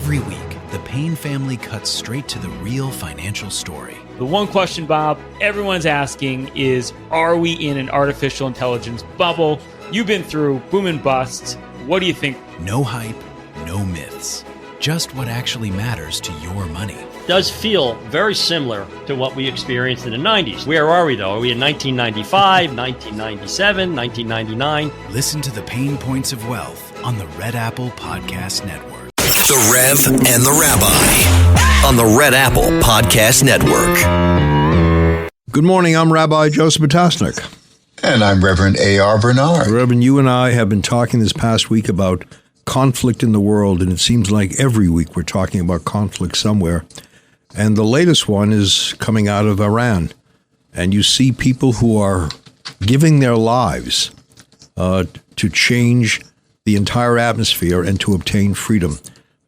Every week, the Payne family cuts straight to the real financial story. The one question, Bob, everyone's asking is, are we in an artificial intelligence bubble? You've been through boom and bust. What do you think? No hype, no myths. Just what actually matters to your money. Does feel very similar to what we experienced in the 90s. Where are we, though? Are we in 1995, 1997, 1999? Listen to the Pain Points of Wealth on the Red Apple Podcast Network. The Rev and the Rabbi on the Red Apple Podcast Network. Good morning. I'm Rabbi Joseph Potasnik. And I'm Reverend A.R. Bernard. Reverend, you and I have been talking this past week about conflict in the world, and it seems like every week we're talking about conflict somewhere. And the latest one is coming out of Iran. And you see people who are giving their lives to change the entire atmosphere and to obtain freedom.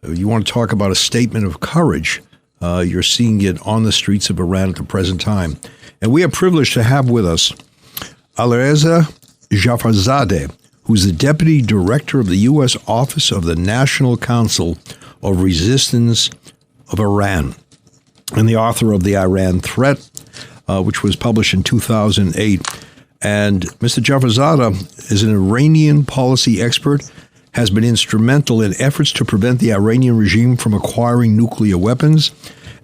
You want to talk about a statement of courage. You're seeing it on the streets of Iran at the present time. And we are privileged to have with us Alireza Jafarzadeh, who's the Deputy Director of the U.S. Office of the National Council of Resistance of Iran, and the author of The Iran Threat, which was published in 2008. And Mr. Jafarzadeh is an Iranian policy expert, has been instrumental in efforts to prevent the Iranian regime from acquiring nuclear weapons,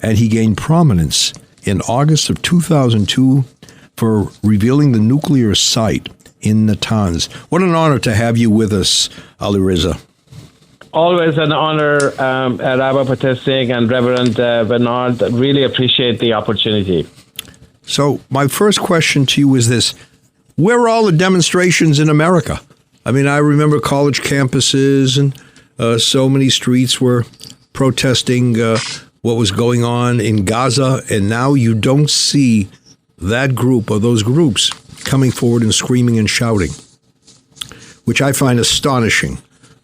and he gained prominence in August of 2002 for revealing the nuclear site in Natanz. What an honor to have you with us, Alireza. Always an honor, Rabbi Potasnik and Reverend Bernard. Really appreciate the opportunity. So my first question to you is this. Where are all the demonstrations in America? I mean, I remember college campuses and so many streets were protesting what was going on in Gaza, and now you don't see that group or those groups coming forward and screaming and shouting, which I find astonishing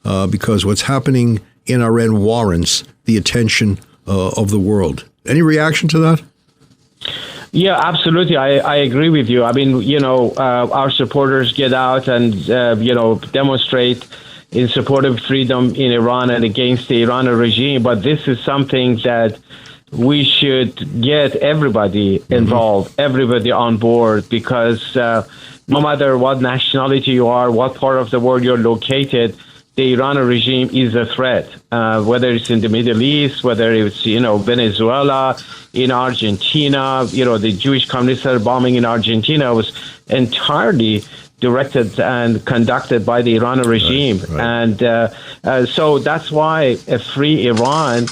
because what's happening in Iran warrants the attention of the world. Any reaction to that? Yeah, absolutely. I agree with you. I mean, our supporters get out and, demonstrate in support of freedom in Iran and against the Iranian regime. But this is something that we should get everybody involved, everybody on board, because no matter what nationality you are, what part of the world you're located, the Iranian regime is a threat, whether it's in the Middle East, whether it's, Venezuela, in Argentina. The Jewish communists are bombing in Argentina was entirely directed and conducted by the Iranian regime. Right. And so that's why a free Iran,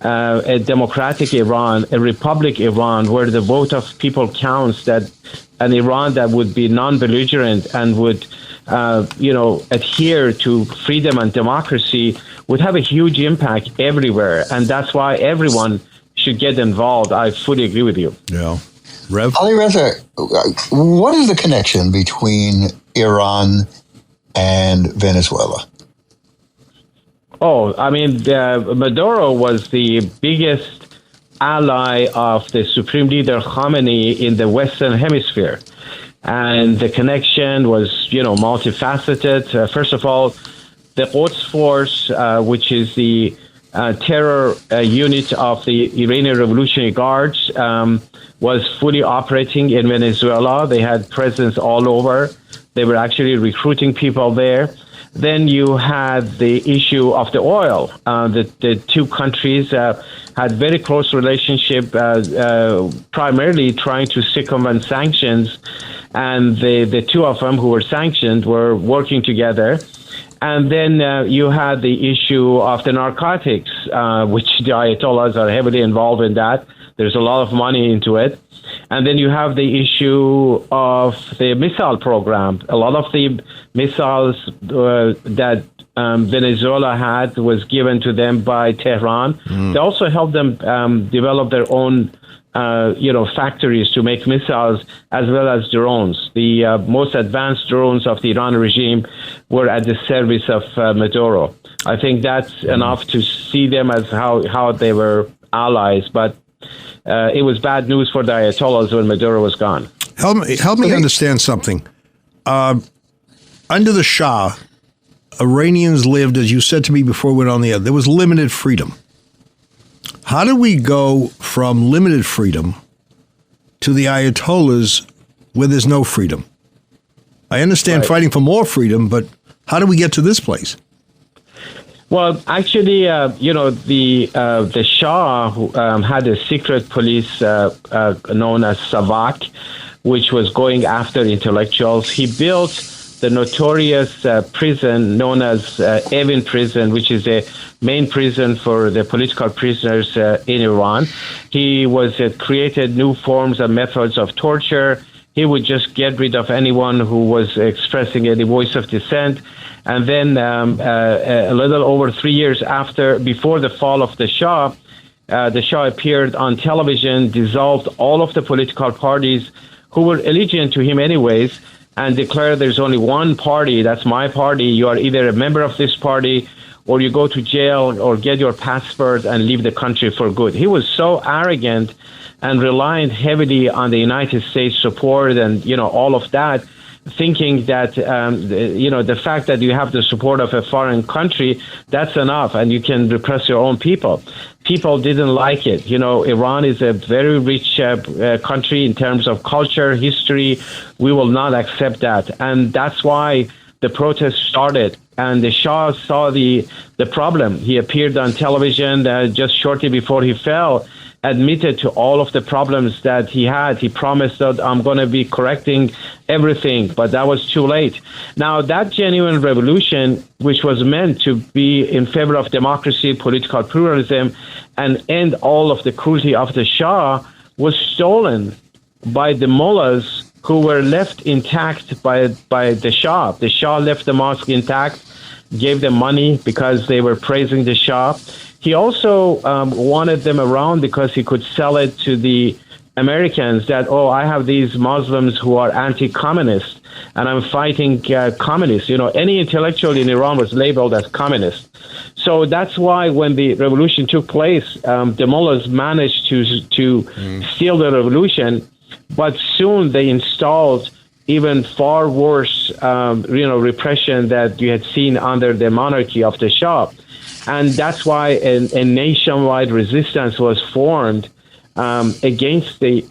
a democratic Iran, a republic Iran, where the vote of people counts, that an Iran that would be non-belligerent and would adhere to freedom and democracy would have a huge impact everywhere. And that's why everyone should get involved. I fully agree with you. Yeah. Rev? Alireza, what is the connection between Iran and Venezuela? Oh, I mean, Maduro was the biggest ally of the Supreme Leader Khamenei in the Western Hemisphere. And the connection was, multifaceted. First of all, the Quds Force, which is the terror unit of the Iranian Revolutionary Guards, was fully operating in Venezuela. They had presence all over. They were actually recruiting people there. Then you had the issue of the oil. The two countries had very close relationship, primarily trying to circumvent sanctions. And the two of them who were sanctioned were working together. And then you had the issue of the narcotics, which the Ayatollahs are heavily involved in that. There's a lot of money into it. And then you have the issue of the missile program. A lot of the missiles that Venezuela had was given to them by Tehran. They also helped them develop their own factories to make missiles as well as drones. The most advanced drones of the Iran regime were at the service of Maduro. I think that's enough to see them as how they were allies, but it was bad news for the Ayatollahs when Maduro was gone. Help me understand something. Under the Shah, Iranians lived, as you said to me before we went on the air, there was limited freedom. How do we go from limited freedom to the Ayatollahs where there's no freedom? I understand fighting for more freedom, but how do we get to this place? Well, actually, the Shah had a secret police known as Savak, which was going after intellectuals. He built the notorious prison known as Evin Prison, which is the main prison for the political prisoners in Iran. He created new forms and methods of torture. He would just get rid of anyone who was expressing any voice of dissent. And then a little over 3 years before the fall of the Shah appeared on television, dissolved all of the political parties who were allegiant to him anyways, and declared there's only one party, that's my party. You are either a member of this party or you go to jail or get your passport and leave the country for good. He was so arrogant and reliant heavily on the United States support and, all of that, thinking that, the fact that you have the support of a foreign country, that's enough and you can repress your own people. People didn't like it. Iran is a very rich country in terms of culture, history. We will not accept that. And that's why the protest started. And the Shah saw the problem. He appeared on television just shortly before he fell, admitted to all of the problems that he had. He promised that I'm going to be correcting everything, but that was too late. Now, that genuine revolution, which was meant to be in favor of democracy, political pluralism, and end all of the cruelty of the Shah, was stolen by the mullahs who were left intact by the Shah. The Shah left the mosque intact, gave them money because they were praising the Shah. He also wanted them around because he could sell it to the Americans that, I have these Muslims who are anti-communist and I'm fighting communists. Any intellectual in Iran was labeled as communist. So that's why when the revolution took place, the mullahs managed to steal the revolution, but soon they installed even far worse, repression that you had seen under the monarchy of the Shah. And that's why a nationwide resistance was formed against the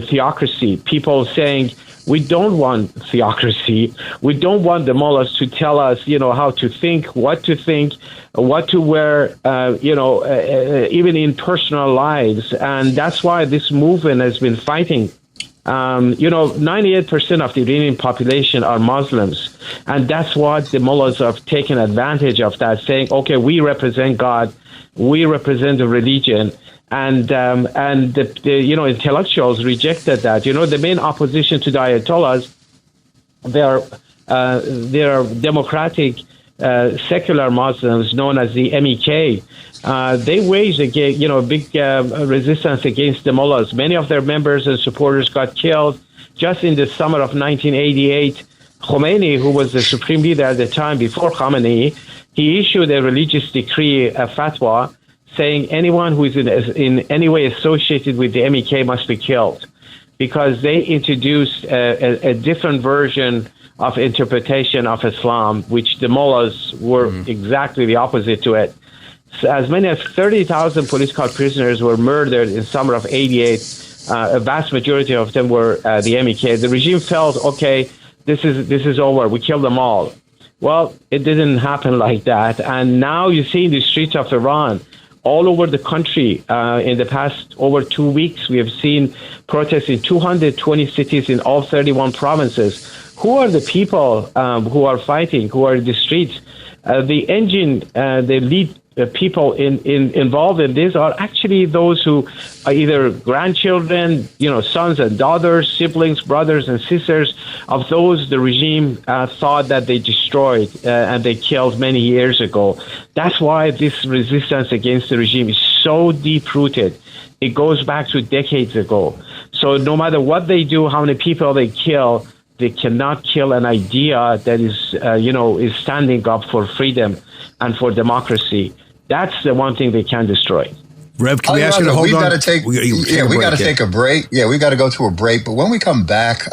theocracy. People saying, we don't want theocracy. We don't want the mullahs to tell us, how to think, what to wear, even in personal lives. And that's why this movement has been fighting. 98% of the Iranian population are Muslims. And that's what the mullahs have taken advantage of that, saying, okay, we represent God, we represent the religion. And the intellectuals rejected that. The main opposition to the Ayatollahs, they are democratic, secular Muslims known as the MEK. They waged a big resistance against the mullahs. Many of their members and supporters got killed. Just in the summer of 1988, Khomeini, who was the supreme leader at the time before Khamenei, he issued a religious decree, a fatwa, saying anyone who is in any way associated with the MEK must be killed, because they introduced a different version of interpretation of Islam, which the mullahs were exactly the opposite to it. So as many as 30,000 political prisoners were murdered in summer of 88. A vast majority of them were the MEK. The regime felt, okay, this is over. We killed them all. Well, it didn't happen like that. And now you see in the streets of Iran, all over the country, in the past over 2 weeks, we have seen protests in 220 cities in all 31 provinces. Who are the people who are fighting, who are in the streets? The lead people involved in this are actually those who are either grandchildren, sons and daughters, siblings, brothers and sisters of those the regime thought that they destroyed and they killed many years ago. That's why this resistance against the regime is so deep-rooted. It goes back to decades ago. So no matter what they do, how many people they kill, they cannot kill an idea that is standing up for freedom and for democracy. That's the one thing they can destroy. Rev, can we ask you to hold on? We got to take a break. Yeah, we got to go to a break. But when we come back,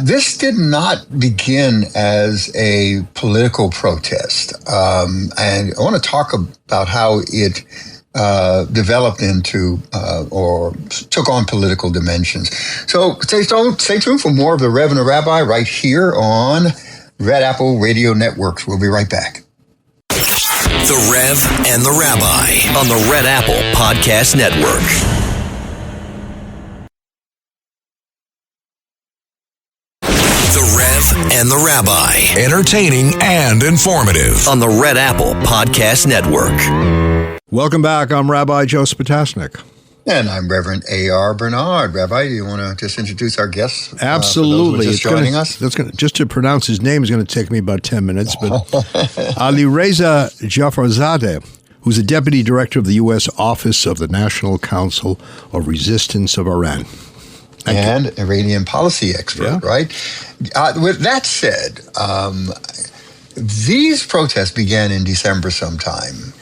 this did not begin as a political protest. And I want to talk about how it developed into or took on political dimensions. So stay tuned for more of the Rev the Rabbi right here on Red Apple Radio Networks. We'll be right back. The Rev and the Rabbi on the Red Apple Podcast Network. The Rev and the Rabbi. Entertaining and informative. On the Red Apple Podcast Network. Welcome back. I'm Rabbi Joseph Potasnik. And I'm Reverend A.R. Bernard. Rabbi, do you want to just introduce our guests? Absolutely. Just joining us? Just to pronounce his name is going to take me about 10 minutes. But Alireza Jafarzadeh, who's the Deputy Director of the U.S. Office of the National Council of Resistance of Iran. And Iranian policy expert, right? With that said, these protests began in December sometime,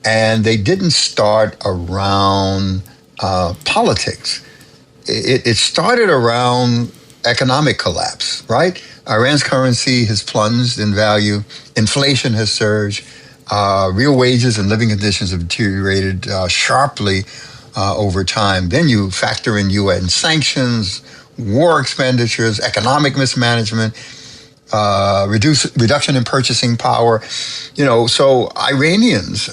and they didn't start around politics. It started around economic collapse, right? Iran's currency has plunged in value. Inflation has surged. Real wages and living conditions have deteriorated sharply over time. Then you factor in UN sanctions, war expenditures, economic mismanagement, reduction in purchasing power. So Iranians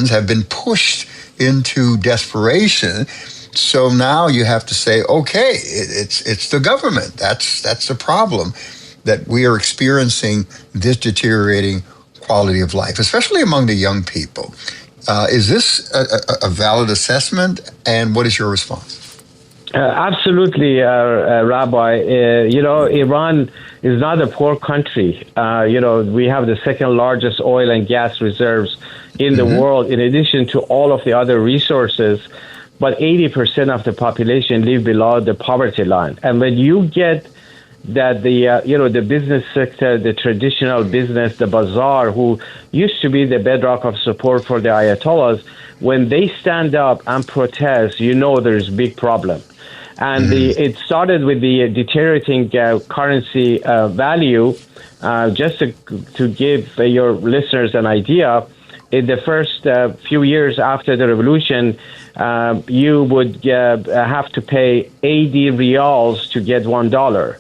have been pushed into desperation. So now you have to say, okay, it's the government. That's the problem, that we are experiencing this deteriorating quality of life, especially among the young people. Is this a valid assessment, and what is your response? Absolutely, Rabbi. Iran is not a poor country. We have the second largest oil and gas reserves in the world, in addition to all of the other resources. But 80% of the population live below the poverty line. And when you get that the business sector, the traditional business, the bazaar, who used to be the bedrock of support for the Ayatollahs, when they stand up and protest, there's a big problem. And it started with the deteriorating currency value. Just to give your listeners an idea, in the first few years after the revolution, you would have to pay 80 riyals to get $1.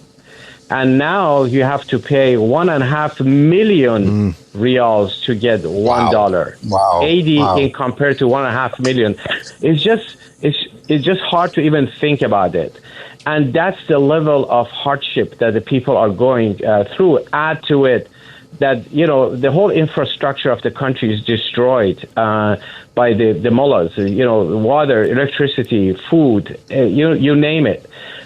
And now you have to pay 1.5 million riyals to get $1. Wow. 80 in compared to 1.5 million. It's just hard to even think about it. And that's the level of hardship that the people are going through. Add to it that, the whole infrastructure of the country is destroyed by the mullahs, water, electricity, food, you name it.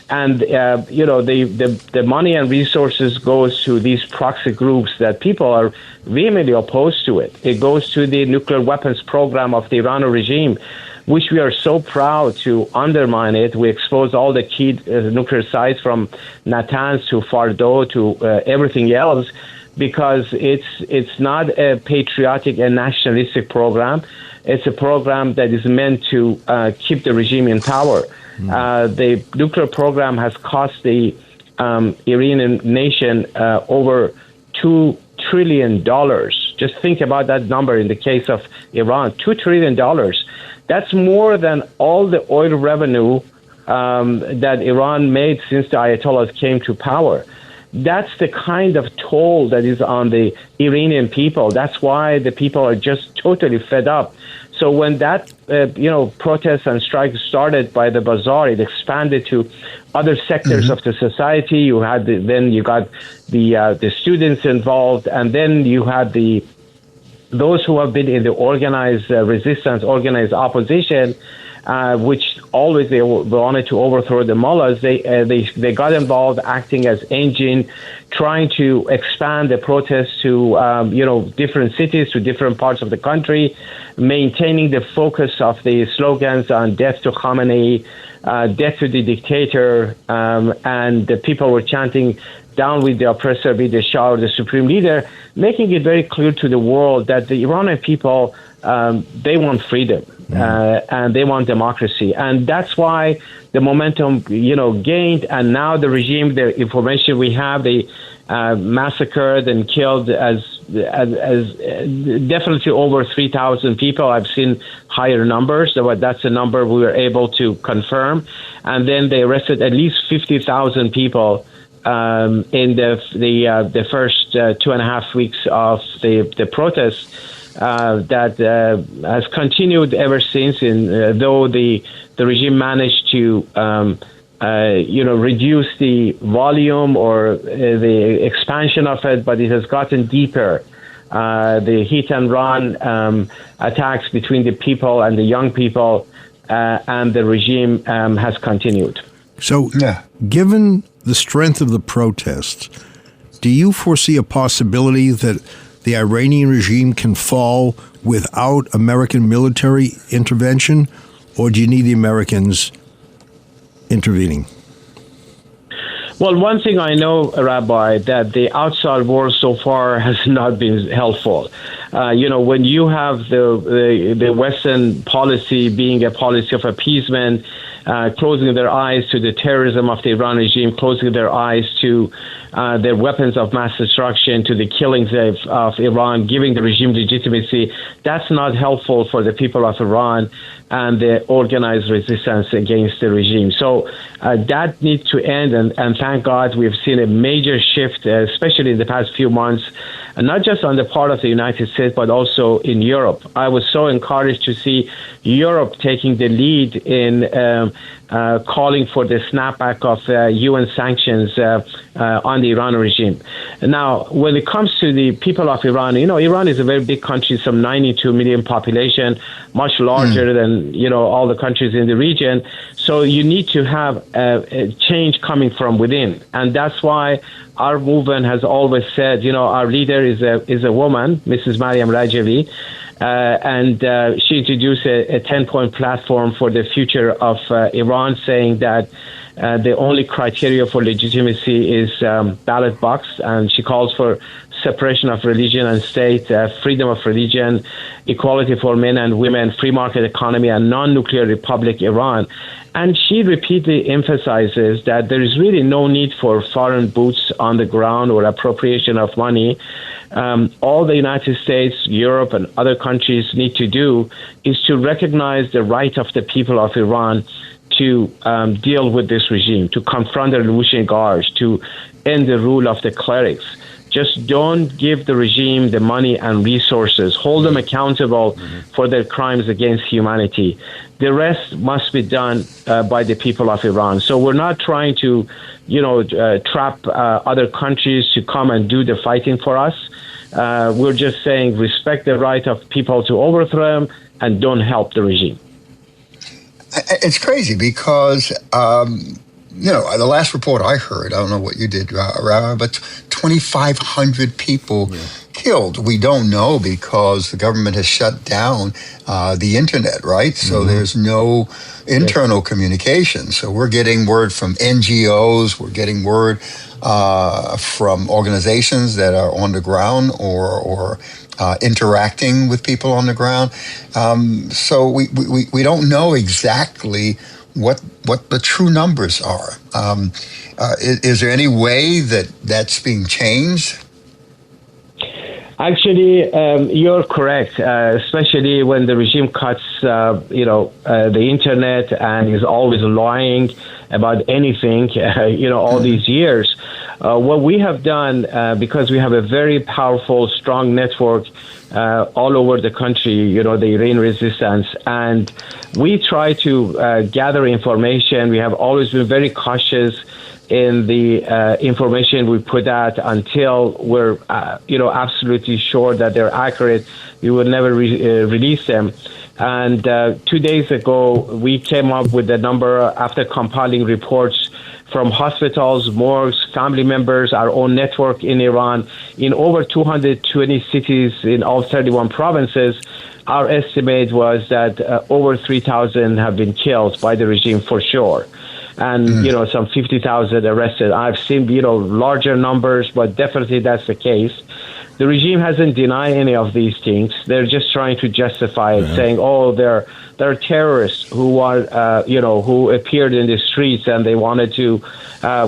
And, the money and resources goes to these proxy groups that people are vehemently opposed to it. It goes to the nuclear weapons program of the Iranian regime, which we are so proud to undermine it. We expose all the key nuclear sites from Natanz to Fordo to everything else, because it's not a patriotic and nationalistic program. It's a program that is meant to keep the regime in power. The nuclear program has cost the Iranian nation over $2 trillion. Just think about that number in the case of Iran, $2 trillion. That's more than all the oil revenue that Iran made since the Ayatollahs came to power. That's the kind of toll that is on the Iranian people. That's why the people are just totally fed up. So when that, protests and strikes started by the bazaar, it expanded to other sectors of the society. You got the students involved, and then you had those who have been in the organized resistance, organized opposition, which always they wanted to overthrow the mullahs. They got involved, acting as engine, trying to expand the protests to different cities, to different parts of the country, maintaining the focus of the slogans on death to Khamenei, death to the dictator, and the people were chanting down with the oppressor, be the Shah or the supreme leader, making it very clear to the world that the Iranian people, they want freedom. And they want democracy. And that's why the momentum, gained. And now the regime, the information we have, they massacred and killed as definitely over 3,000 people. I've seen higher numbers, but that's a number we were able to confirm. And then they arrested at least 50,000 people in the first 2.5 weeks of the protest that has continued ever since. Though the regime managed to reduce the volume or the expansion of it, but it has gotten deeper. The hit and run attacks between the people and the young people and the regime has continued. So, given the strength of the protests, do you foresee a possibility that the Iranian regime can fall without American military intervention, or do you need the Americans intervening? Well, one thing I know, Rabbi, that the outside world so far has not been helpful. When you have the Western policy being a policy of appeasement, closing their eyes to the terrorism of the Iran regime, closing their eyes to their weapons of mass destruction, to the killings of Iran, giving the regime legitimacy, that's not helpful for the people of Iran and the organized resistance against the regime. So that needs to end, and thank God we've seen a major shift, especially in the past few months, not just on the part of the United States, but also in Europe. I was so encouraged to see Europe taking the lead in calling for the snapback of UN sanctions on the Iran regime. Now, when it comes to the people of Iran, Iran is a very big country, some 92 million population, much larger than, all the countries in the region. So you need to have a change coming from within. And that's why our movement has always said, our leader is a woman, Mrs. Mariam Rajavi, and she introduced a 10-point platform for the future of Iran, saying that the only criteria for legitimacy is ballot box, and she calls for separation of religion and state, freedom of religion, equality for men and women, free market economy, and non-nuclear republic Iran. And she repeatedly emphasizes that there is really no need for foreign boots on the ground or appropriation of money. All the United States, Europe, and other countries need to do is to recognize the right of the people of Iran to deal with this regime, to confront the revolutionary guards, to end the rule of the clerics. Just don't give the regime the money and resources. Hold them accountable for their crimes against humanity. The rest must be done by the people of Iran. So we're not trying to, trap other countries to come and do the fighting for us. We're just saying respect the right of people to overthrow them and don't help the regime. It's crazy because, the last report I heard, I don't know what you did, Rabbi, but 2,500 people killed. We don't know because the government has shut down the internet, right? So there's no internal communication. So we're getting word from NGOs, we're getting word from organizations that are on the ground or interacting with people on the ground. So we don't know exactly what the true numbers are. Is there any way that's being changed? Actually, you're correct, especially when the regime cuts, the internet and is always lying about anything, all these years. What we have done, because we have a very powerful, strong network all over the country, the Iranian resistance, and we try to gather information. We have always been very cautious in the information we put out until we're, absolutely sure that they're accurate. We will never release them. And 2 days ago, we came up with the number after compiling reports from hospitals, morgues, family members, our own network in Iran, in over 220 cities in all 31 provinces. Our estimate was that over 3,000 have been killed by the regime for sure. And, some 50,000 arrested. I've seen, larger numbers, but definitely that's the case. The regime hasn't denied any of these things. They're just trying to justify it, saying, "Oh, they're terrorists who are, who appeared in the streets and they wanted to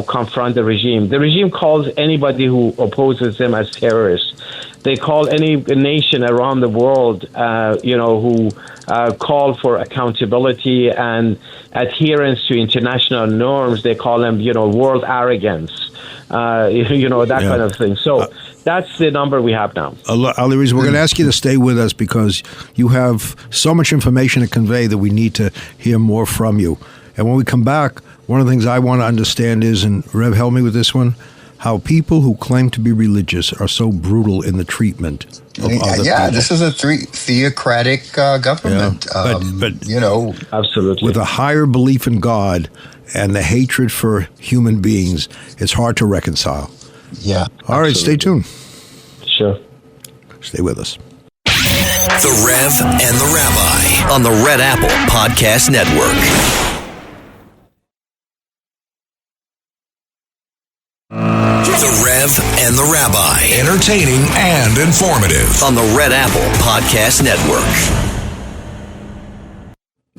confront the regime." The regime calls anybody who opposes them as terrorists. They call any nation around the world, who call for accountability and adherence to international norms. They call them, world arrogance, kind of thing. So that's the number we have now. Alireza, we're going to ask you to stay with us because you have so much information to convey that we need to hear more from you. And when we come back, one of the things I want to understand is, and Rev, help me with this one, how people who claim to be religious are so brutal in the treatment of other people. This is a theocratic government. Absolutely. With a higher belief in God and the hatred for human beings, it's hard to reconcile. Yeah. All right, stay tuned. Sure. Stay with us. The Rev and the Rabbi on the Red Apple Podcast Network. The Rev and the Rabbi. Entertaining and informative. On the Red Apple Podcast Network.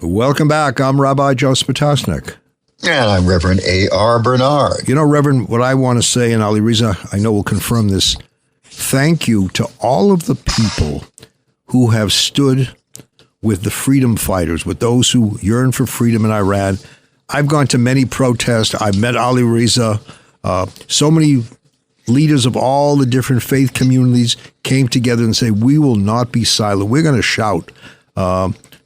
Welcome back. I'm Rabbi Joseph Potasnik. And I'm Reverend A.R. Bernard. Reverend, what I want to say, and Alireza, I know will confirm this, thank you to all of the people who have stood with the freedom fighters, with those who yearn for freedom in Iran. I've gone to many protests. I've met Alireza. So many leaders of all the different faith communities came together and say, we will not be silent. We're going to shout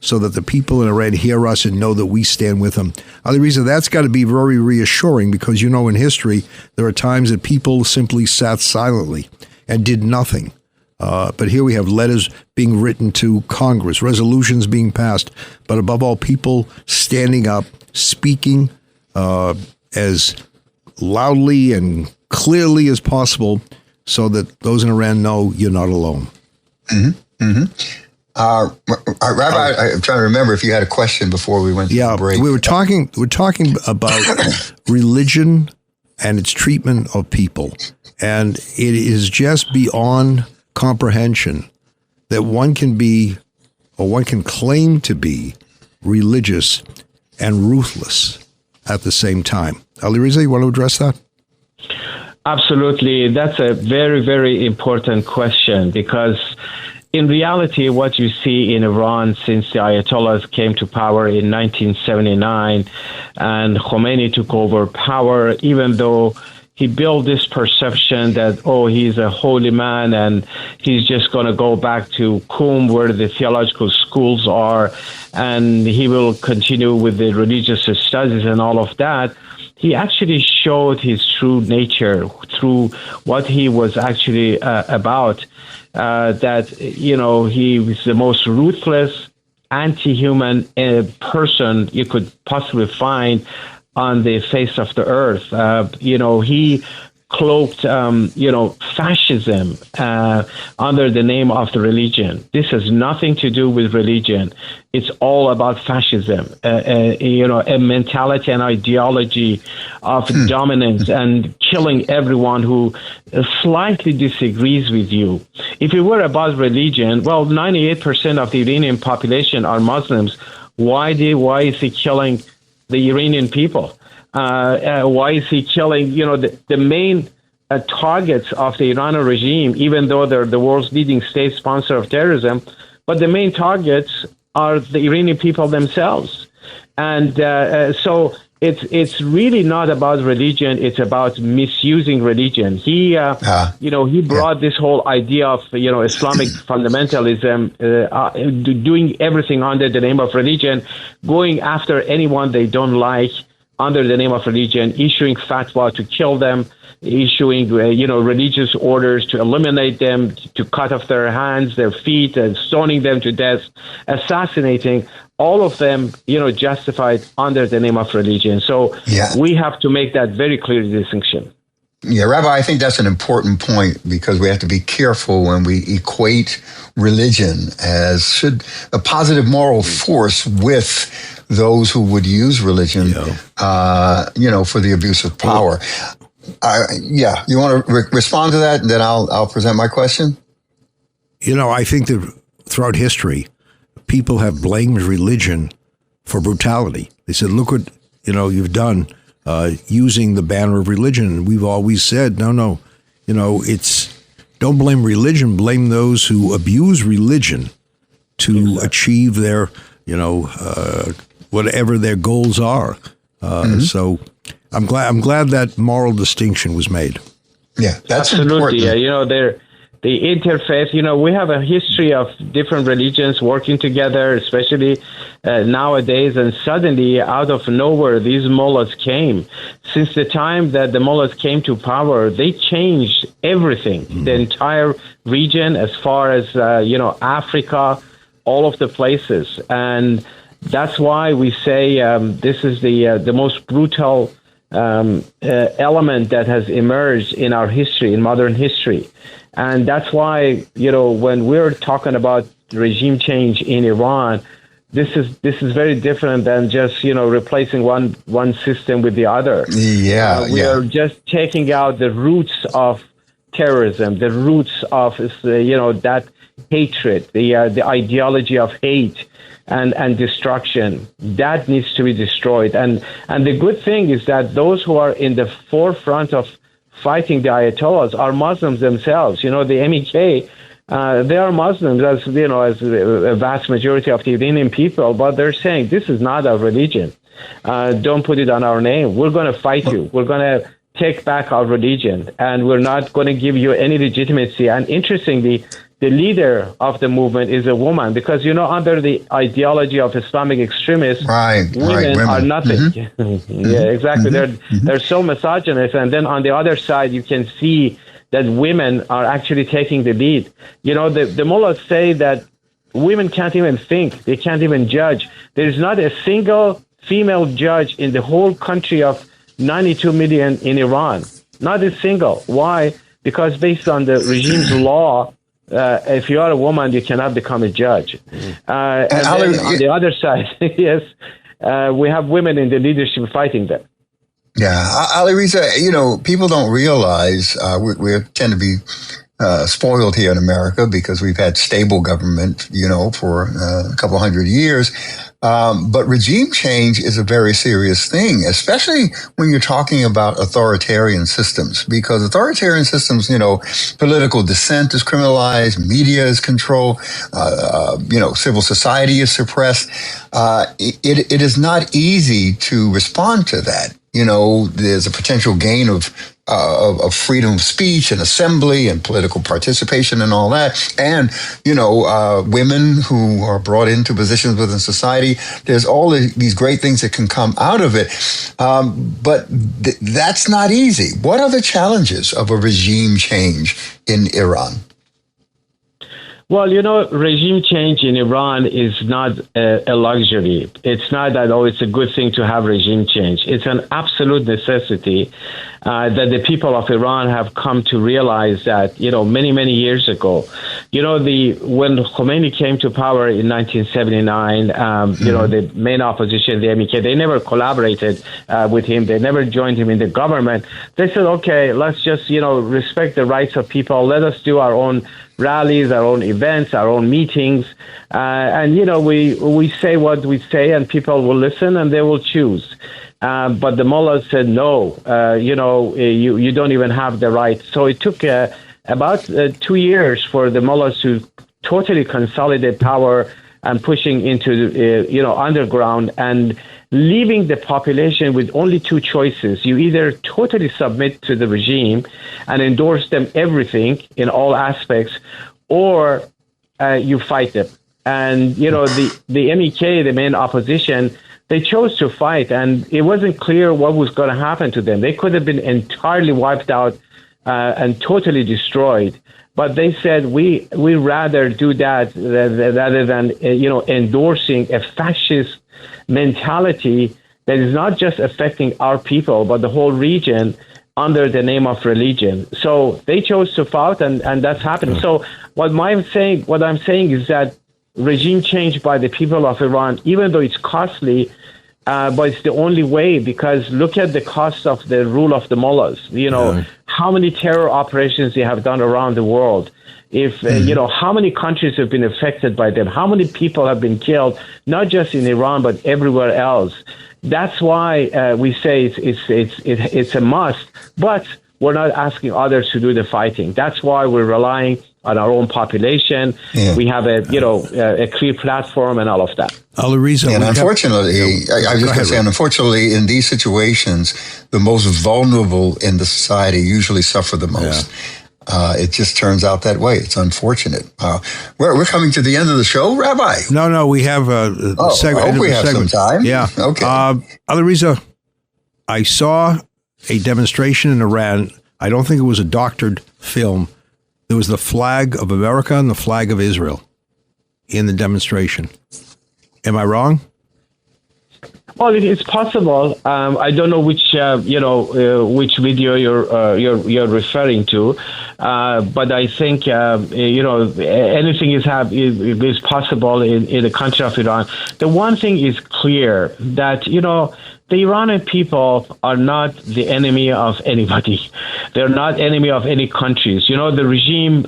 so that the people in Iran hear us and know that we stand with them. Alireza, that's got to be very reassuring because, in history, there are times that people simply sat silently and did nothing. But here we have letters being written to Congress, resolutions being passed, but above all, people standing up, speaking as loudly and clearly as possible so that those in Iran know you're not alone. Mm-hmm. Mm-hmm. Rabbi, I'm trying to remember if you had a question before we went to the break. We're talking about religion and its treatment of people. And it is just beyond comprehension that one can be, or one can claim to be, religious and ruthless at the same time. Alireza, you want to address that? Absolutely. That's a very, very important question because in reality, what you see in Iran since the Ayatollahs came to power in 1979 and Khomeini took over power, even though he built this perception that, he's a holy man and he's just going to go back to Qum where the theological schools are and he will continue with the religious studies and all of that. He actually showed his true nature through what he was actually about, that, he was the most ruthless, anti-human person you could possibly find on the face of the earth. He cloaked, fascism under the name of the religion. This has nothing to do with religion. It's all about fascism, a mentality and ideology of dominance and killing everyone who slightly disagrees with you. If it were about religion, 98% of the Iranian population are Muslims. Why is he killing the Iranian people? Why is he killing, the main targets of the Iranian regime, even though they're the world's leading state sponsor of terrorism, but the main targets are the Iranian people themselves. And so it's really not about religion. It's about misusing religion. He brought this whole idea of, Islamic fundamentalism, doing everything under the name of religion, going after anyone they don't like under the name of religion, issuing fatwa to kill them, issuing, religious orders to eliminate them, to cut off their hands, their feet, and stoning them to death, assassinating, all of them, justified under the name of religion. So we have to make that very clear distinction. Yeah, Rabbi, I think that's an important point because we have to be careful when we equate religion as should a positive moral force with those who would use religion, for the abuse of power. You want to respond to that, and then I'll present my question? I think that throughout history, people have blamed religion for brutality. They said, look what, you've done using the banner of religion. And we've always said, no, don't blame religion, blame those who abuse religion to achieve their, whatever their goals are. So I'm glad that moral distinction was made. Yeah, that's absolutely. important. The interfaith, we have a history of different religions working together, especially nowadays. And suddenly, out of nowhere, these mullahs came. Since the time that the mullahs came to power, they changed everything, the entire region, as far as, Africa, all of the places. And that's why we say this is the most brutal element that has emerged in our history, in modern history. And that's why, when we're talking about regime change in Iran, this is very different than just, replacing one system with the other. We are just taking out the roots of terrorism, the roots of, that hatred, the ideology of hate and destruction. That needs to be destroyed. And the good thing is that those who are in the forefront of fighting the Ayatollahs are Muslims themselves. The MEK, they are Muslims, as a vast majority of the Iranian people, but they're saying this is not our religion. Don't put it on our name. We're going to fight you. We're going to take back our religion, and we're not going to give you any legitimacy. And interestingly, the leader of the movement is a woman, because, under the ideology of Islamic extremists, women are nothing. Yeah, exactly. They're so misogynist. And then on the other side, you can see that women are actually taking the lead. The mullahs say that women can't even think. They can't even judge. There's not a single female judge in the whole country of 92 million in Iran. Not a single. Why? Because based on the regime's law, if you are a woman, you cannot become a judge. And then on the other side, yes, we have women in the leadership fighting them. Yeah, Alireza, people don't realize we tend to be spoiled here in America because we've had stable government, for a couple hundred years. But regime change is a very serious thing, especially when you're talking about authoritarian systems, because authoritarian systems, political dissent is criminalized, media is controlled, civil society is suppressed. It is not easy to respond to that. There's a potential gain of freedom of speech and assembly and political participation and all that. And, women who are brought into positions within society, there's all these great things that can come out of it. But that's not easy. What are the challenges of a regime change in Iran? Well, regime change in Iran is not a luxury. It's not that, it's a good thing to have regime change. It's an absolute necessity that the people of Iran have come to realize that, many, many years ago. When Khomeini came to power in 1979, the main opposition, the MEK, they never collaborated with him. They never joined him in the government. They said, okay, let's just, respect the rights of people. Let us do our own rallies, our own events, our own meetings. And, we say what we say and people will listen and they will choose. But the mullahs said, no, you don't even have the right. So it took about 2 years for the mullahs to totally consolidate power and pushing into, underground and leaving the population with only two choices. You either totally submit to the regime and endorse them everything in all aspects, or you fight them. And, the MEK, the main opposition, they chose to fight, and it wasn't clear what was going to happen to them. They could have been entirely wiped out and totally destroyed. But they said, we rather do that rather than, endorsing a fascist mentality that is not just affecting our people, but the whole region under the name of religion. So they chose to fight, and that's happening. So what I'm saying is that regime change by the people of Iran, even though it's costly, but it's the only way, because look at the cost of the rule of the mullahs. How many terror operations they have done around the world. If how many countries have been affected by them, how many people have been killed, not just in Iran but everywhere else. That's why we say it's a must, but we're not asking others to do the fighting. That's why we're relying on our own population. Yeah. We have a clear platform and all of that. Alireza, and unfortunately, I was just going to say, unfortunately, in these situations, the most vulnerable in the society usually suffer the most. Yeah. It just turns out that way. It's unfortunate. We're coming to the end of the show, Rabbi. No, we have a segment. I hope we have some time. Yeah. Okay. Alireza, I saw a demonstration in Iran. I don't think it was a doctored film. There was the flag of America and the flag of Israel in the demonstration. Am I wrong? Well, it's possible. I don't know which video you're referring to, but I think anything is possible in the country of Iran. The one thing is clear that the Iranian people are not the enemy of anybody. They're not enemy of any countries. The regime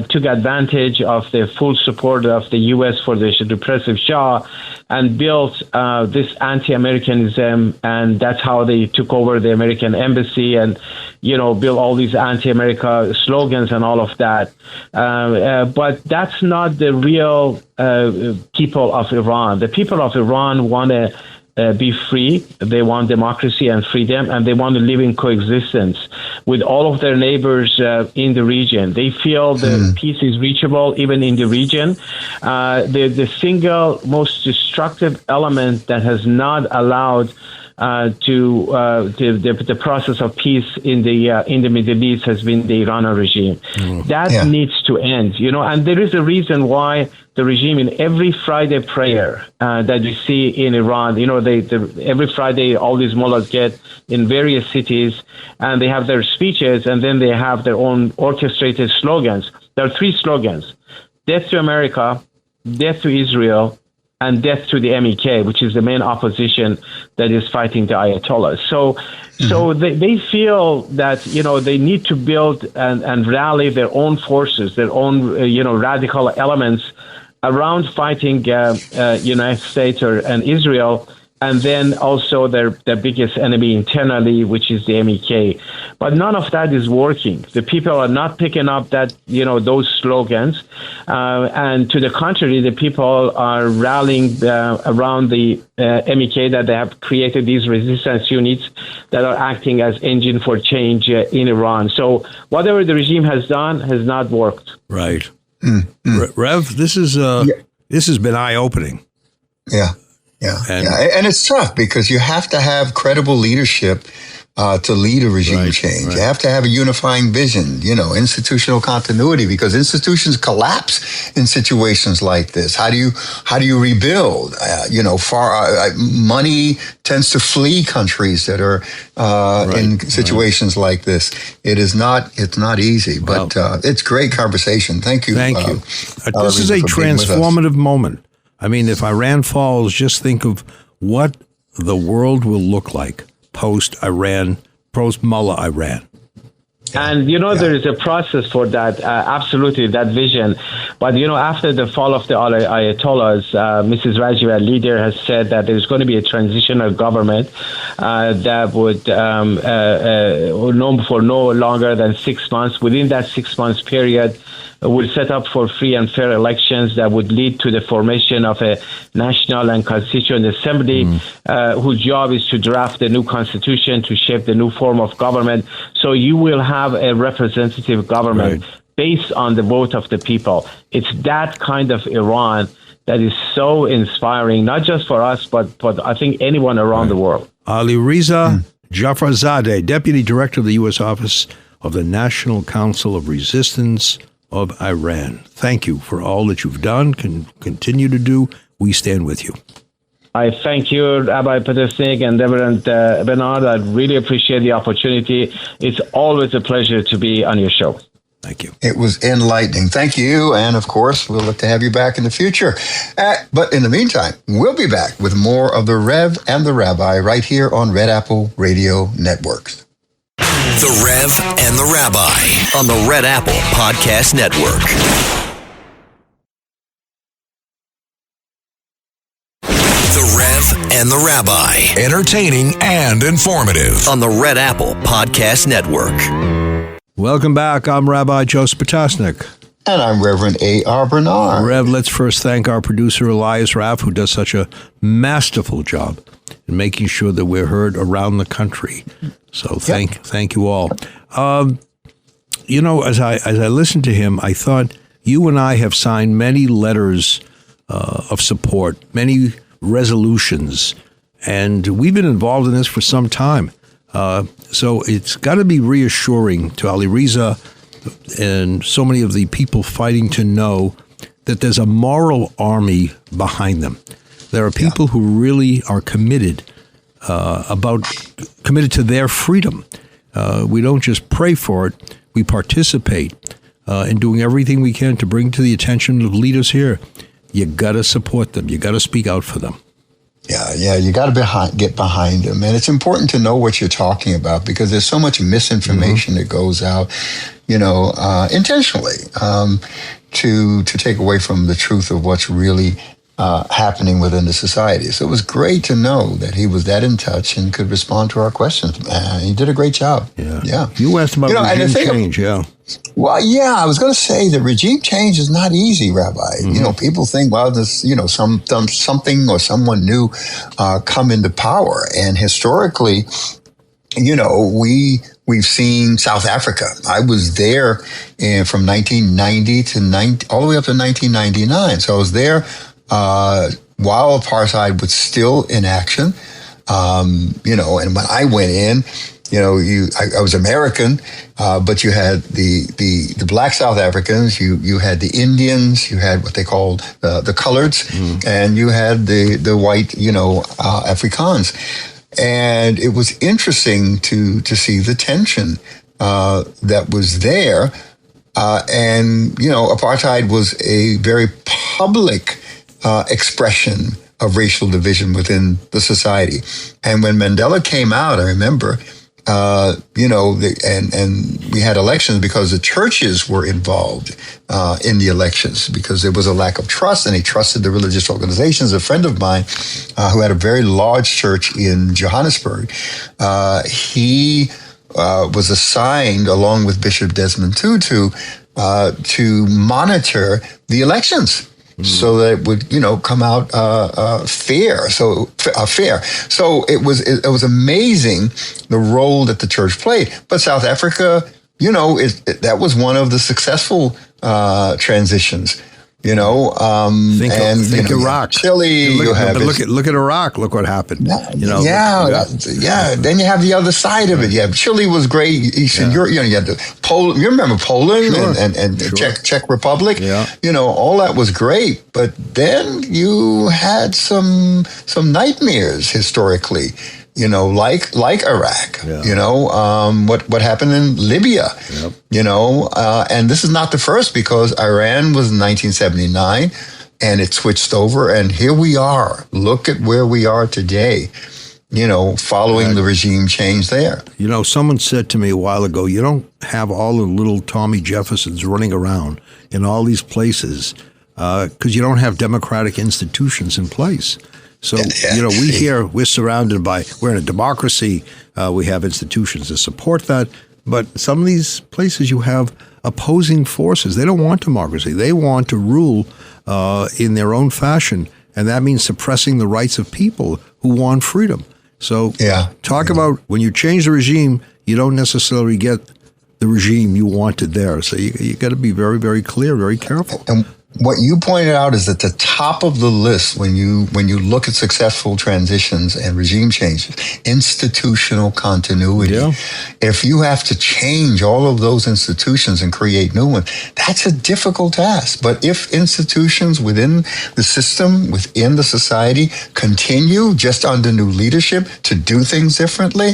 took advantage of the full support of the U.S. for the repressive Shah and built this anti-Americanism, and that's how they took over the American embassy and, built all these anti-America slogans and all of that. But that's not the real people of Iran. The people of Iran want to be free. They want democracy and freedom, and they want to live in coexistence with all of their neighbors in the region. They feel the peace is reachable even in the region. The single most destructive element that has not allowed the process of peace in the Middle East has been the Iranian regime. That needs to end, and there is a reason why the regime in every Friday prayer that you see in Iran, every Friday all these mullahs get in various cities and they have their speeches and then they have their own orchestrated slogans. There are 3 slogans: death to America, death to Israel, and death to the MEK, which is the main opposition that is fighting the Ayatollahs. So they feel that, they need to build and rally their own forces, their own, radical elements around fighting United States and Israel, and then also their biggest enemy internally, which is the MEK. But none of that is working. The people are not picking up that, those slogans. And to the contrary, the people are rallying around the MEK, that they have created these resistance units that are acting as engine for change in Iran. So whatever the regime has done has not worked. Right. Rev, this has been eye-opening. Yeah. And it's tough because you have to have credible leadership to lead a regime change. Right. You have to have a unifying vision, institutional continuity, because institutions collapse in situations like this. How do you rebuild? Money tends to flee countries that are in situations like this. It's not easy, but it's great conversation. Thank you. Thank you. This is a transformative moment. I mean, if Iran falls, just think of what the world will look like post-Iran, post-Mullah Iran. And, there is a process for that, absolutely, that vision. But, after the fall of the Ayatollahs, Mrs. Rajiv, our leader, has said that there's going to be a transitional government that would for no longer than 6 months. Within that 6 months period, will set up for free and fair elections that would lead to the formation of a national and constituent assembly, whose job is to draft the new constitution, to shape the new form of government. So you will have a representative government based on the vote of the people. It's that kind of Iran that is so inspiring, not just for us, but I think anyone around the world. Alireza Jafarzadeh, Deputy Director of the U.S. Office of the National Council of Resistance of Iran. Thank you for all that you've done, can continue to do. We stand with you. I thank you, Rabbi Potasnik and Reverend Bernard. I really appreciate the opportunity. It's always a pleasure to be on your show. Thank you. It was enlightening. Thank you. And of course, we'll look to have you back in the future. But in the meantime, we'll be back with more of the Rev and the Rabbi right here on Red Apple Radio Networks. The Rev and the Rabbi on the Red Apple Podcast Network. The Rev and the Rabbi. Entertaining and informative. On the Red Apple Podcast Network. Welcome back. I'm Rabbi Joseph Potasnik. And I'm Reverend A.R. Bernard. Rev, let's first thank our producer, Elias Raff, who does such a masterful job in making sure that we're heard around the country. So thank you all. You know, as I listened to him, I thought you and I have signed many letters of support, many resolutions, and we've been involved in this for some time. So it's got to be reassuring to Alireza and so many of the people fighting to know that there's a moral army behind them. There are people who really are committed to their freedom. We don't just pray for it; we participate in doing everything we can to bring to the attention of leaders here. You got to support them. You got to speak out for them. Yeah, you got to get behind them. And it's important to know what you're talking about because there's so much misinformation that goes out, intentionally to take away from the truth of what's really happening within the society. So it was great to know that he was that in touch and could respond to our questions. He did a great job. Yeah. You asked about regime change, Well, I was going to say that regime change is not easy, Rabbi. People think, well, this, something or someone new come into power. And historically, we've seen South Africa. I was there from 1990 to all the way up to 1999. So I was there while apartheid was still in action. And when I went in, I was American, but you had the black South Africans, you had the Indians, you had what they called the coloreds, and you had the white, Afrikaans. And it was interesting to see the tension that was there. And apartheid was a very public expression of racial division within the society. And when Mandela came out, I remember, and we had elections because the churches were involved in the elections because there was a lack of trust, and he trusted the religious organizations. A friend of mine who had a very large church in Johannesburg, he was assigned, along with Bishop Desmond Tutu, to monitor the elections. So that it would, come out fair. So it was amazing the role that the church played. But South Africa, that was one of the successful transitions. Think Iraq, Chile. Look at Iraq. Look what happened. Then you have the other side of it. Yeah, Chile was great. Eastern Europe. You had the Poland. You remember Poland and Czech Republic. Yeah. All that was great. But then you had some nightmares historically. Like Iraq, what happened in Libya, and this is not the first because Iran was in 1979 and it switched over. And here we are. Look at where we are today, following the regime change there. Someone said to me a while ago, you don't have all the little Tommy Jeffersons running around in all these places because you don't have democratic institutions in place. So, we're surrounded we're in a democracy. We have institutions that support that. But some of these places you have opposing forces. They don't want democracy. They want to rule in their own fashion. And that means suppressing the rights of people who want freedom. So talk about when you change the regime, you don't necessarily get the regime you wanted there. So you got to be very, very clear, very careful. And what you pointed out is at the top of the list when you look at successful transitions and regime changes, institutional continuity. Yeah. If you have to change all of those institutions and create new ones, that's a difficult task. But if institutions within the system, within the society, continue just under new leadership to do things differently,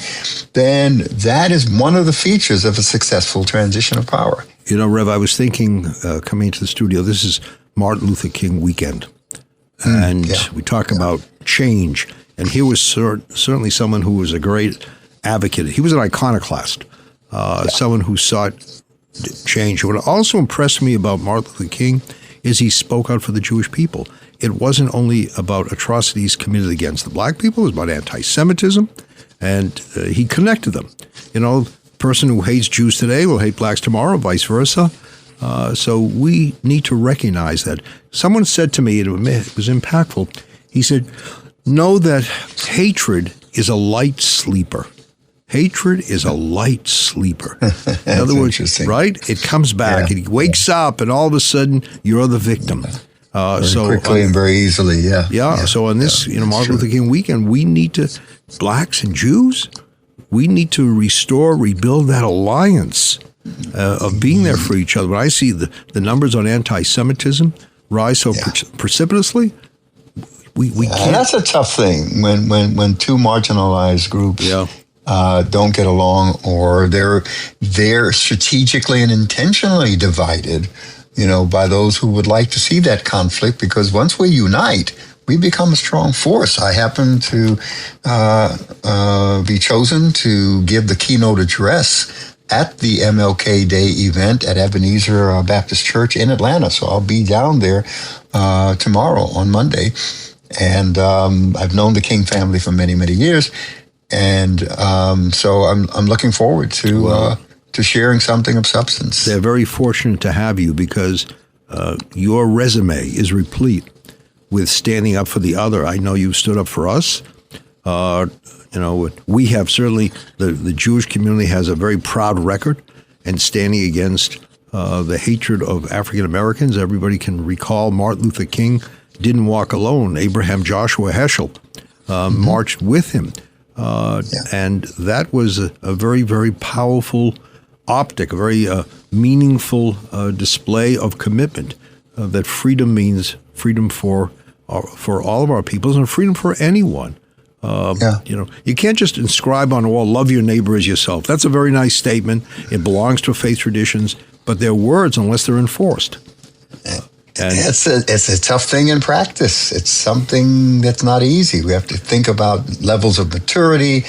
then that is one of the features of a successful transition of power. You know, Rev, I was thinking coming into the studio, this is Martin Luther King weekend. And we talk about change. And he was certainly someone who was a great advocate. He was an iconoclast, someone who sought change. What also impressed me about Martin Luther King is he spoke out for the Jewish people. It wasn't only about atrocities committed against the black people, it was about anti-Semitism, and he connected them. You know, the person who hates Jews today will hate blacks tomorrow, vice versa. So we need to recognize that. Someone said to me, and it was impactful, he said, know that hatred is a light sleeper. Hatred is a light sleeper. In other words, right? It comes back and he wakes up and all of a sudden you're the victim. So quickly and very easily, Yeah. So on this, Martin Luther King weekend, we need to, blacks and Jews, we need to rebuild that alliance of being there for each other. When I see the numbers on anti-Semitism rise so precipitously, we can't. And that's a tough thing when two marginalized groups don't get along, or they're strategically and intentionally divided, by those who would like to see that conflict, because once we unite, we become a strong force. I happen to be chosen to give the keynote address at the MLK Day event at Ebenezer Baptist Church in Atlanta. So I'll be down there tomorrow on Monday. And I've known the King family for many, many years. And so I'm looking forward to sharing something of substance. They're very fortunate to have you, because your resume is replete with standing up for the other. I know you stood up for us. We have certainly, the Jewish community has a very proud record in standing against the hatred of African Americans. Everybody can recall Martin Luther King didn't walk alone. Abraham Joshua Heschel marched with him. And that was a very, very powerful optic, a very meaningful display of commitment that freedom means freedom for all of our peoples, and freedom for anyone. You can't just inscribe on a wall, love your neighbor as yourself. That's a very nice statement. It belongs to faith traditions, but they're words unless they're enforced. It's a tough thing in practice. It's something that's not easy. We have to think about levels of maturity,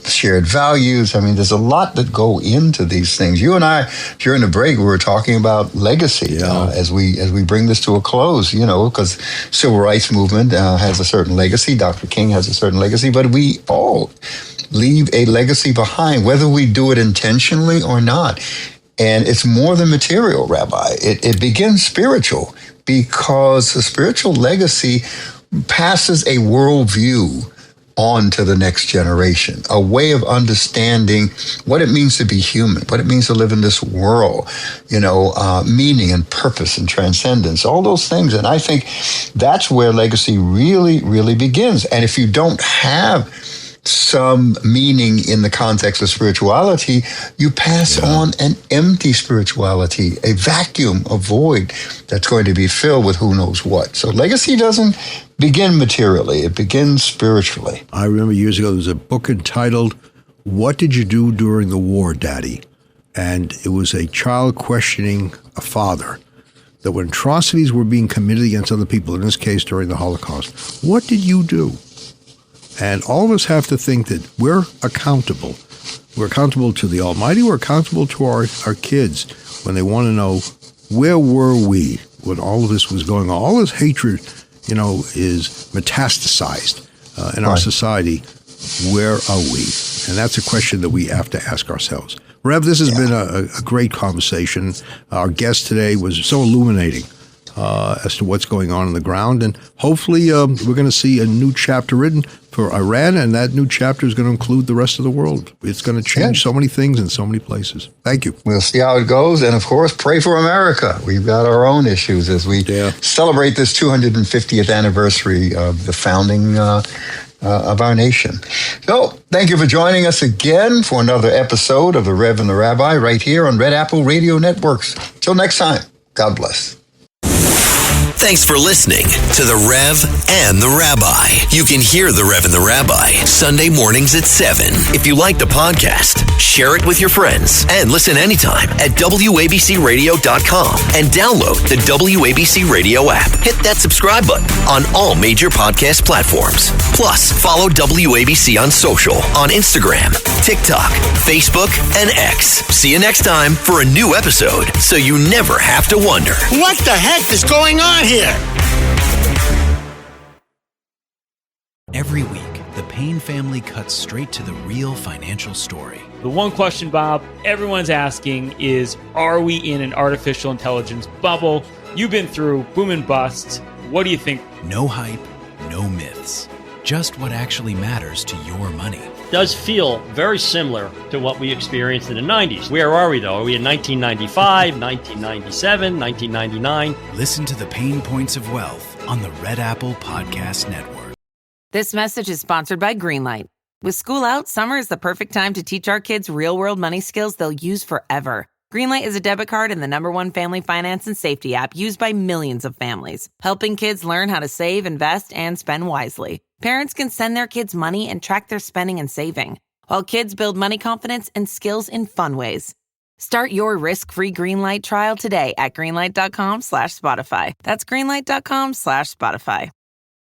shared values. I mean, there's a lot that go into these things. You and I, during the break, we were talking about legacy as we bring this to a close. Because civil rights movement has a certain legacy. Dr. King has a certain legacy, but we all leave a legacy behind, whether we do it intentionally or not. And it's more than material, Rabbi. It begins spiritual, because the spiritual legacy passes a worldview on to the next generation, a way of understanding what it means to be human, what it means to live in this world, meaning and purpose and transcendence, all those things. And I think that's where legacy really, really begins. And if you don't have some meaning in the context of spirituality, you pass on an empty spirituality, a vacuum, a void that's going to be filled with who knows what. So legacy doesn't begin materially, it begins spiritually. I remember years ago there was a book entitled, "What Did You Do During the War, Daddy?" And it was a child questioning a father, that when atrocities were being committed against other people, in this case during the Holocaust, what did you do? And all of us have to think that we're accountable. We're accountable to the Almighty. We're accountable to our kids when they want to know, where were we when all of this was going on? All this hatred, is metastasized in our society. Where are we? And that's a question that we have to ask ourselves. Rev, this has been a great conversation. Our guest today was so illuminating as to what's going on the ground. And hopefully we're going to see a new chapter written for Iran, and that new chapter is going to include the rest of the world. It's going to change so many things in so many places. Thank you. We'll see how it goes. And of course, pray for America. We've got our own issues as we celebrate this 250th anniversary of the founding of our nation. So thank you for joining us again for another episode of the Rev the Rabbi right here on Red Apple Radio Networks. Till next time, God bless. Thanks for listening to the Rev and the Rabbi. You can hear the Rev and the Rabbi Sunday mornings at 7. If you like the podcast, share it with your friends and listen anytime at WABCRadio.com and download the WABC Radio app. Hit that subscribe button on all major podcast platforms. Plus, follow WABC on social on Instagram, TikTok, Facebook, and X. See you next time for a new episode so you never have to wonder. What the heck is going on here? Every week, the Payne family cuts straight to the real financial story. The one question, Bob, everyone's asking is, are we in an artificial intelligence bubble? You've been through boom and bust. What do you think? No hype, no myths. Just what actually matters to your money. Does feel very similar to what we experienced in the 90s. Where are we, though? Are we in 1995, 1997, 1999? Listen to the Pain Points of Wealth on the Red Apple Podcast Network. This message is sponsored by Greenlight. With school out, summer is the perfect time to teach our kids real-world money skills they'll use forever. Greenlight is a debit card and the #1 family finance and safety app used by millions of families, helping kids learn how to save, invest, and spend wisely. Parents can send their kids money and track their spending and saving, while kids build money confidence and skills in fun ways. Start your risk-free Greenlight trial today at greenlight.com/Spotify. That's greenlight.com/Spotify.